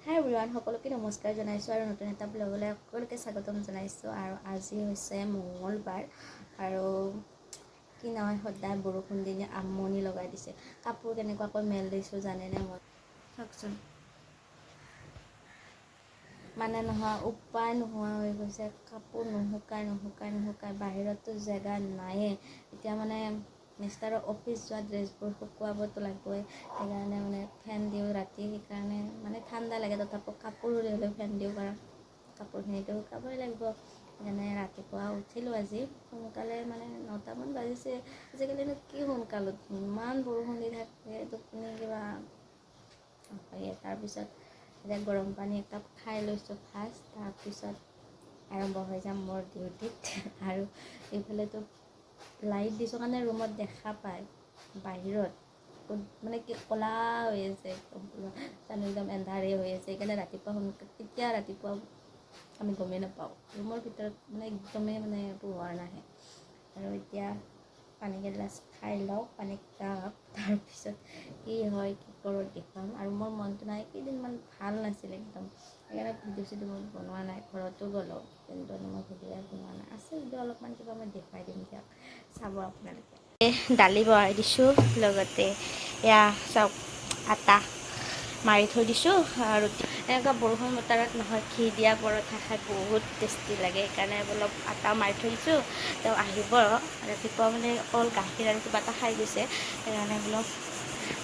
হাই everyone, সকলোকে নমস্কাৰ জনাইছোঁ আৰু নতুন এটা ব্লগলৈ সকলোকে স্বাগতম জনাইছোঁ। আৰু আজি হৈছে মঙলবাৰ আৰু কি নহয় সদায় বৰষুণ দিনে আমনি লগাই দিছে। কাপোৰ কেনেকুৱাকৈ মেল দিছোঁ জানেনে? মই চাওকচোন, মানে নহয় উপায় নোহোৱা হৈ গৈছে। কাপোৰ নুশুকাই বাহিৰতো জেগা নায়েই। এতিয়া মানে মিষ্টাৰৰ অফিচ যোৱা ড্ৰেছবোৰ শুকুৱাবতো লাগিবই, সেইকাৰণে মানে ফেন দিওঁ ৰাতি। সেইকাৰণে মানে ঠাণ্ডা লাগে, তথাপিও কাপোৰ হ'লেও ফেন দিওঁ, কাৰণ কাপোৰখিনিতো শুকাবই লাগিব। সেইকাৰণে ৰাতিপুৱা উঠিলোঁ আজি সোনকালে, মানে 9টামান বাজিছে। আজিকালিনো কি সোনকালত, ইমান বৰষুণ দি থাকে, টোপনি কিবা হয়ে। তাৰপিছত এতিয়া গৰম পানী একাপ খাই লৈছোঁ ফাৰ্ষ্ট, তাৰপিছত আৰম্ভ হৈ যাম মোৰ ডিউটিত। আৰু এইফালেতো লাইট দিছোঁ কাৰণে ৰুমত দেখা পায়, বাহিৰত মানে কি ক'লা হৈ আছে, একদম এন্ধাৰে হৈ আছে। সেইকাৰণে ৰাতিপুৱা আমি গমেই নাপাওঁ, ৰুমৰ ভিতৰত মানে একদমেই মানে পোহৰ নাহে। আৰু এতিয়া পানী গিলাচ খাই লওঁ, পানী কাপ, তাৰপিছত কি হয় কি কৰোঁ দেখুৱাম। আৰু মোৰ মনটো নাই, কেইদিনমান ভাল নাছিল একদম, সেইকাৰণে ভিডিঅ' মই বনোৱা নাই। ঘৰতো গ'লোঁ কিন্তু মই ভিডিঅ' বনোৱা নাই। আছে যদি অলপমান কিবা মই দেখুৱাই দিম দিয়ক, চাব আপোনালোকে। দালি বহাই দিছোঁ, লগতে এয়া চাওক আটা মাৰি থৈ দিছোঁ। আৰু এনেকুৱা বৰষুণ বতৰত নহয় ঘি দিয়া পৰঠা খাই বহুত টেষ্টি লাগে, সেইকাৰণে অলপ আটা মাৰি থৈ দিছোঁ। তেওঁ আহিব ৰাতিপুৱা, মানে অকল গাখীৰ আৰু কিবা এটা খাই গৈছে, সেইকাৰণে বোলো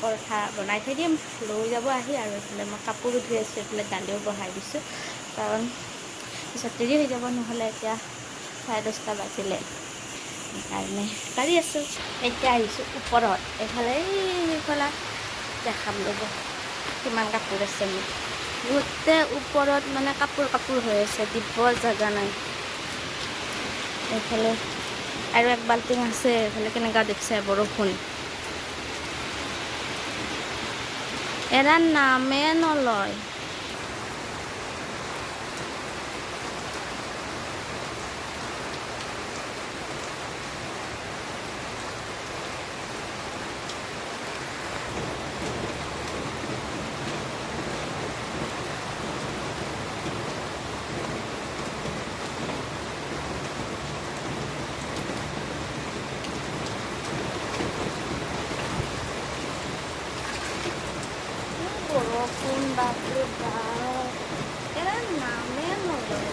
পৰঠা বনাই থৈ দিম, লৈ যাব আহি। আৰু এইফালে মই কাপোৰো ধুই আছোঁ, এইফালে দালিও বহাই দিছোঁ, কাৰণ পিছত দেৰি হৈ যাব নহ'লে। এতিয়া 10:30 বাজিলে, সেইকাৰণে কাঢ়ি আছোঁ। এতিয়া আহিছোঁ ওপৰত, এইফালে দেখাম ৰ'ব কিমান কাপোৰ আছে মোৰ। গোটেই ওপৰত মানে কাপোৰ হৈ আছে, দিব জেগা নাই। এইফালে আৰু এক বাল্টিং আছে, এইফালে কেনেকুৱা দেখিছে বৰষুণ, এৰা নামে নলয়। বৰষুণ বাপৰে বাপ, এৰা নামে নলয়।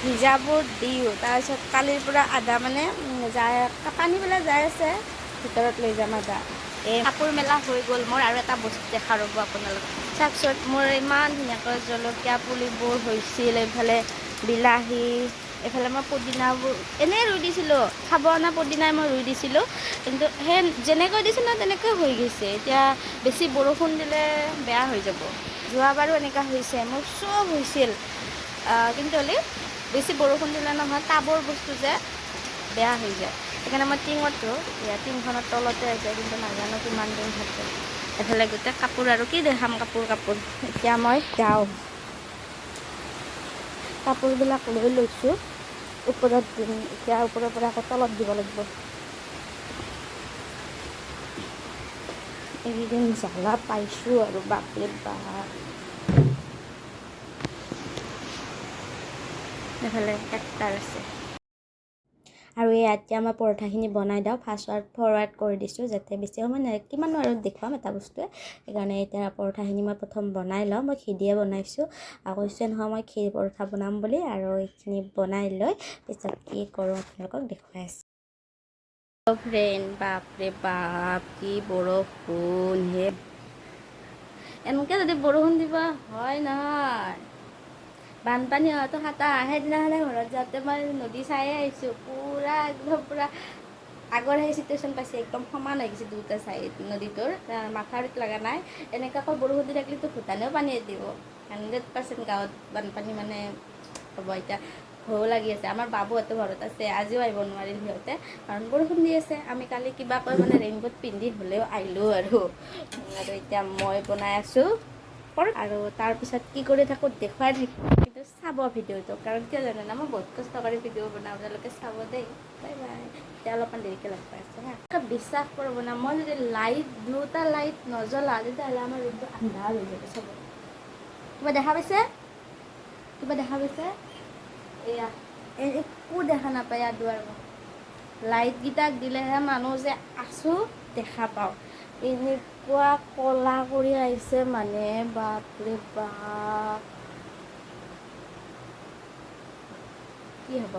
ভিজাবোৰ দিওঁ, তাৰপিছত কালিৰ পৰা আধা মানে পানী পেলাই যাই আছে, ভিতৰত লৈ যাম আধা। এই কাপোৰ মেলা হৈ গ'ল মোৰ। আৰু এটা বস্তু দেখা ৰ'ব আপোনালোক, চাওকচোন মোৰ ইমান ধুনীয়াকৈ জলকীয়া পুলিবোৰ হৈছিল। এইফালে বিলাহী, এইফালে মই পদিনাবোৰ এনেই ৰুই দিছিলোঁ, খাব অনা পদিনাই মই ৰুই দিছিলোঁ, কিন্তু সেই যেনেকৈ দিছিলোঁ তেনেকৈ হৈ গৈছে। এতিয়া বেছি বৰষুণ দিলে বেয়া হৈ যাব। যোৱাবাৰো এনেকুৱা হৈছে, মোৰ চব হৈছিল, কিন্তু হ'লে বেছি বৰষুণ দিলে নহয় টাবৰ বস্তু যে বেয়া হৈ যায়। সেইকাৰণে মই টিঙত ৰুওঁ, টিংখনৰ তলতে আছে, কিন্তু নাজানো কিমান দিন থাকে। এফালে গোটেই কাপোৰ, আৰু কি দেখাম কাপোৰ। এতিয়া মই যাওঁ, কাপোৰবিলাক লৈ লৈছোঁ, ওপৰত দিম। এতিয়া ওপৰৰ পৰা আকৌ তলত দিব লাগিব। এইকেইদিন জ্বালা পাইছোঁ আৰু বাপৰে বাপ। এইফালে ট্ৰেক্টৰ আছে। আৰু এতিয়া মই পৰঠাখিনি বনাই দিওঁ, ফৰৱাৰ্ড কৰি দিছোঁ, যাতে বেছি সময় নাই, কিমান আৰু দেখুৱাম এটা বস্তুৱে। সেইকাৰণে এতিয়া পৰঠাখিনি মই প্ৰথম বনাই লওঁ। মই ঘি দিয়ে বনাইছোঁ, কৈছোঁ নহয় মই ঘি পৰঠা বনাম বুলি। আৰু এইখিনি বনাই লৈ পিছত কি কৰোঁ আপোনালোকক দেখুৱাই আছোঁ। ফ্ৰেণ্ড, বাপৰে বাপ কি বৰষুণ হে! এনেকৈ যদি বৰষুণ দিব হয় নহয়, বানপানী হোৱাটো খাতা। সেইদিনাখনে ঘৰত যাওঁতে মই নদী চায়ে আহিছোঁ, একদম পূৰা আগৰ সেই চিটুৱেশ্যন পাইছে, একদম সমান হৈ গৈছে দুটা চাইড নদীটোৰ, মাথাউৰিত লগা নাই। এনেকুৱাকৈ বৰষুণ দি থাকিলেতো ভূটানেও পানী দিব, 100% গাঁৱত বানপানী মানে হ'ব। এতিয়া ভয়ো লাগি আছে। আমাৰ বাবুহঁতো ঘৰত আছে, আজিও আহিব নোৱাৰিল সিহঁতে, কাৰণ বৰষুণ দি আছে। আমি কালি কিবাকৈ মানে ৰেইনকোট পিন্ধি হ'লেও আহিলোঁ। আৰু এতিয়া মই বনাই আছোঁ আৰু তাৰপিছত কি কৰি থাকোঁ দেখুৱাই থাকিম, কিন্তু চাব ভিডিঅ'টো, কাৰণ কিয় জানে না মই বহুত কষ্ট কৰি ভিডিঅ' বনাওঁ, আপোনালোকে চাব দেই। Bye bye. এতিয়া অলপমান দেৰিকৈ লগ পাই আছোঁ হা। বিশ্বাস কৰিব না, মই যদি লাইট দুটা লাইট নজ্বলা তেতিয়াহ'লে আমাৰ ৰুমটো আন্ধাৰ হৈ যাব। চাব, কিবা দেখা পাইছে? কিবা দেখা পাইছে? এয়া একো দেখা নাপায় ইয়াত দুৱাৰ। লাইটকেইটাক দিলেহে মানুহ যে আছোঁ দেখা পাওঁ। এনেকুৱা ক'লা কৰি আহিছে মানে, বাপৰে বাপ, কি হ'ব?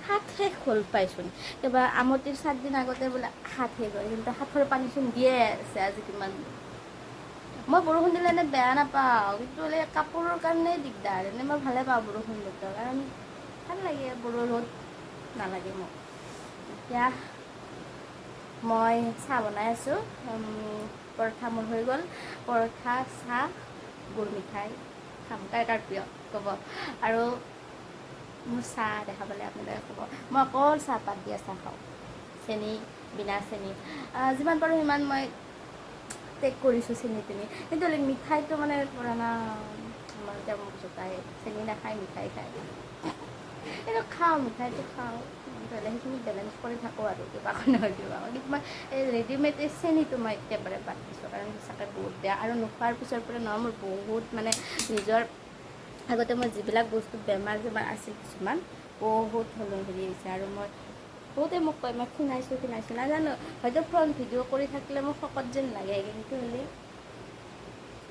হাত শেষ হ'ল পাইচোন। কিবা আমটিৰ 7 দিন আগতে বোলে হাত শেষ হয়, কিন্তু হাতৰ পানীচোন দিয়ে আছে আজি কিমান। মই বৰষুণ দিলে এনে বেয়া নাপাওঁ, কিন্তু হ'লে কাপোৰৰ কাৰণেই দিগদাৰ। এনে মই ভালে পাওঁ বৰষুণ বতৰ, কাৰণ ভাল লাগে, ৰ'দ নালাগে মোক। এতিয়া মই চাহ বনাই আছোঁ। পৰঠা মোৰ হৈ গ'ল। পৰঠা, চাহ, গুৰ মিঠাই খাম। কাৰ প্ৰিয় ক'ব। আৰু মোৰ চাহ দেখা পালে আপোনালোকে ক'ব, মই অকল চাহপাত দিয়া চাহ খাওঁ, চেনি, বিনা চেনি। যিমান পাৰোঁ সিমান মই টেক কৰিছোঁ চেনি তেনি, কিন্তু মিঠাইটো মানে পুৰানা আমাৰ এতিয়া মোক জোকাই, চেনি নাখায় মিঠাই খায়। কিন্তু খাওঁ, মিঠাইটো খাওঁ, সেইখিনি বেলেঞ্চ কৰি থাকোঁ আৰু কিবা নহয় কিবা। কিন্তু মই এই ৰেডিমেড এই চেনিটো মই একেবাৰে বাদ দিছোঁ, কাৰণ সঁচাকৈ বহুত বেয়া। আৰু নোখোৱাৰ পিছৰ পৰা নহয় মোৰ বহুত মানে নিজৰ, আগতে মই যিবিলাক বস্তু বেমাৰ আছিল কিছুমান, বহুত হেৰি হৈছে। আৰু মই বহুতে মোক কয় মই খীণাইছোঁ নাজানো, হয়তো ফ্ৰণ্ট ভিডিঅ' কৰি থাকিলে মোক শকত যেন লাগে, কিন্তু হ'লে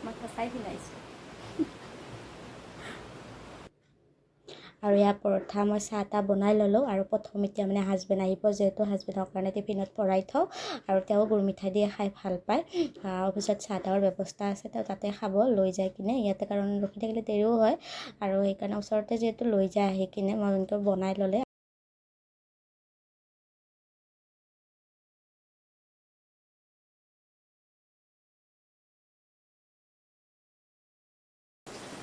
মই সঁচাই খীণাইছোঁ। আৰু ইয়াৰ পৰঠা মই চাহ তাহ বনাই ল'লোঁ। আৰু প্ৰথম এতিয়া মানে হাজবেণ্ড আহিব, যিহেতু হাজবেণ্ডৰ কাৰণে টিফিনত ভৰাই থওঁ। আৰু তেওঁ গুৰ মিঠাই দিয়ে খাই ভাল পায়। অফিচত চাহ তাহৰ ব্যৱস্থা আছে, তেওঁ তাতে খাব লৈ যাই কিনে ইয়াতে, কাৰণ ৰখি থাকিলে দেৰিও হয়। আৰু সেইকাৰণে ওচৰতে যিহেতু লৈ যায়, আহি কিনে মই এনেকৈ বনাই ল'লে।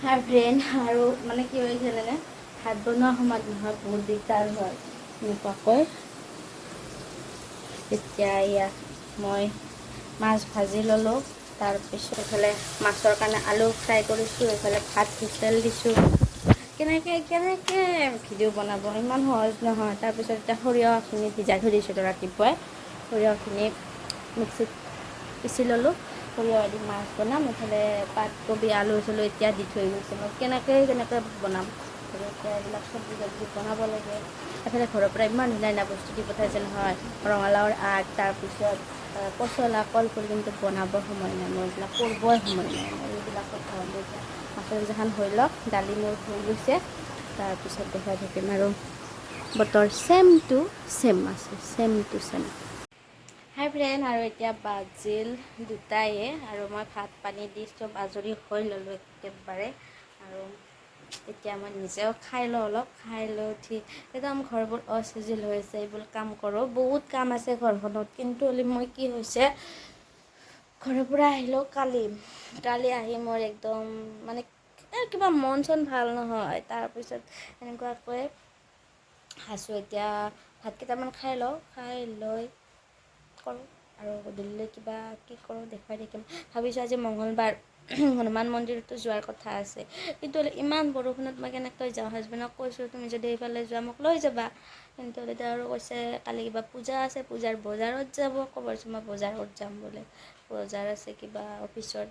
হাই ফ্ৰেণ্ড, আৰু মানে কি হৈছে জানেনে, ভাত বনোৱা সময়ত নহয় বহুত দিগদাৰ হয় এনেকুৱাকৈ। এতিয়া এয়া মই মাছ ভাজি ল'লোঁ। তাৰপিছত এইফালে মাছৰ কাৰণে আলু ফ্ৰাই কৰিছোঁ, এইফালে ভাত হুইচেল দিছোঁ। কেনেকৈ ভিডিঅ' বনাব, ইমান সহজ নহয়। তাৰপিছত এতিয়া সৰিয়হখিনি ভিজাই থৈ দিছিলোঁ ৰাতিপুৱাই, সৰিয়হখিনি মিক্সিত পিচি ল'লোঁ। সৰিয়হ দি মাছ বনাম, এইফালে পাতকবি আলু চালু এতিয়া দি থৈ গৈছোঁ। মই কেনেকৈ বনাম, এতিয়া এইবিলাক চব্জি তব্জি বনাব লাগে। এফালে ঘৰৰ পৰা ইমান ধুনীয়া বস্তু দি পঠাইছে নহয়, ৰঙালাওৰ আগ, তাৰপিছত পচলা, কলফুল, কিন্তু বনাবৰ সময় নাই, মই এইবিলাক কৰিবই সময় নাই। মই এইবিলাকত এতিয়া মাছৰ আঞ্জাখন হৈ লওক, দালি মোৰ হৈ গৈছে, তাৰপিছত দেখাই থাকিম। আৰু বতৰ ছেম টু ছেম আছে, same to same. Hi friend, আৰু এতিয়া বাজিল 2টায়ে, আৰু মই ভাত পানী দি চব আজৰি হৈ ল'লোঁ একেবাৰে। আৰু এতিয়া মই নিজেও খাই লওঁ, অলপ খাই লৈ উঠি একদম ঘৰবোৰ অচিজিল হৈ আছে, এইবোৰ কাম কৰোঁ। বহুত কাম আছে ঘৰখনত, কিন্তু হ'লে মই কি হৈছে, ঘৰৰ পৰা আহিলোঁ কালি আহি মোৰ একদম মানে কিবা মন চন ভাল নহয়। তাৰপিছত এনেকুৱাকৈ আছোঁ। এতিয়া ভাত কেইটামান খাই লওঁ, খাই লৈ কৰোঁ। আৰু গধূলি কিবা কি কৰোঁ দেখুৱাই থাকিম। ভাবিছোঁ আজি মঙ্গলবাৰ, হনুমান মন্দিৰতো যোৱাৰ কথা আছে, কিন্তু ইমান বৰষুণত মই কেনেকৈ যাওঁ। হাজবেণ্ডক কৈছোঁ তুমি যদি এইফালে যোৱা মোক লৈ যাবা, কিন্তু তেতিয়া আৰু কৈছে কালি কিবা পূজা আছে, পূজাৰ বজাৰত যাব। ক'বচোন মই বজাৰত যাম বোলে, বজাৰ আছে কিবা অফিচত,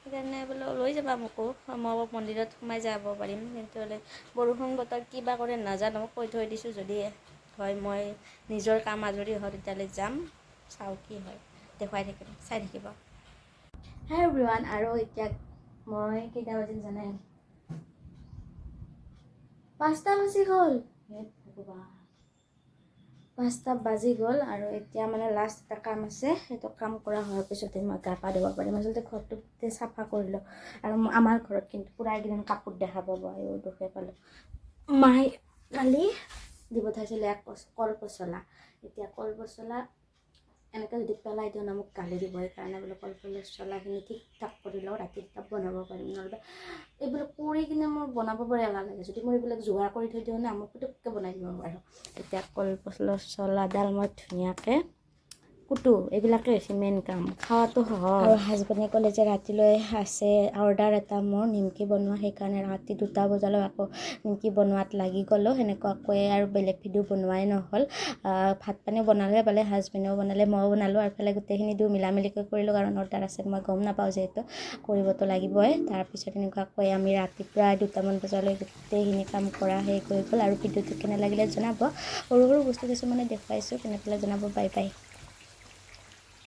সেইকাৰণে বোলো লৈ যাবা মোকো, মই মন্দিৰত সোমাই যাব পাৰিম। কিন্তু হ'লে বৰষুণ বতৰ কিবা কৰে নাজানো, কৈ থৈ দিছোঁ যদি হয় মই নিজৰ কাম আজৰি হয় তেতিয়াহ'লে যাম, চাওঁ কি হয়, দেখুৱাই থাকিম, চাই থাকিব। হাই এভৰিৱান, আৰু এতিয়া মই কেইটা বাজিল জানে, 5টা বাজি গ'ল। 5টা বাজি গ'ল। আৰু এতিয়া মানে লাষ্ট এটা কাম আছে, সেইটো কাম কৰা হোৱাৰ পিছতে মই গা পা ধুব পাৰিম। আচলতে ঘৰটো চাফা কৰিলোঁ, আৰু আমাৰ ঘৰত কিন্তু পূৰা এইকেইদিন কাপোৰ দেখা পাব, আৰু দুখে পালোঁ। মায়ে কালি দি পঠাইছিলে কল পচলা। এতিয়া কল পচলা এনেকৈ যদি পেলাই দিওঁ না মোক গালি দিব, সেইকাৰণে বোলো কল পচলাখিনি ঠিক ঠাক কৰি লওঁ, ৰাতি বনাব পাৰিম। নহ'লে এইবিলাক কৰি কিনে মোৰ বনাব বৰ এলাহ লাগে। যদি মই এইবিলাক যোগাৰ কৰি থৈ দিওঁ না, মই পুটুককৈ বনাই দিব পাৰোঁ। এতিয়া কল পচলাডাল মই ধুনীয়াকৈ কুটো এইবিলাকে হৈছে মেইন কাম, খাৱাটো সহজ। আৰু হাজবেণ্ডে ক'লে যে ৰাতিলৈ আছে অৰ্ডাৰ এটা মোৰ নিমকি বনোৱা, সেইকাৰণে ৰাতি 2টা বজালৈ আকৌ নিমকি বনোৱাত লাগি গ'লোঁ। সেনেকুৱাকৈ আৰু বেলেগ ভিডিঅ' বনোৱাই নহ'ল। ভাত পানী বনালে পালে, হাজবেণ্ডেও বনালে, ময়ো বনালোঁ, আৰু ফালে গোটেইখিনি মিলামিলিকৈ কৰিলোঁ, কাৰণ অৰ্ডাৰ আছে মই গম নাপাওঁ যিহেতু, কৰিবতো লাগিবই। তাৰপিছত এনেকুৱাকৈ আমি ৰাতি প্ৰায় 2টামান বজালৈ গোটেইখিনি কাম কৰা শেষ হৈ গ'ল। আৰু ভিডিঅ'টো কেনে লাগিলে জনাব, সৰু সৰু বস্তু কিছুমানে দেখুৱাইছোঁ, কেনে পালে জনাব। Bye bye.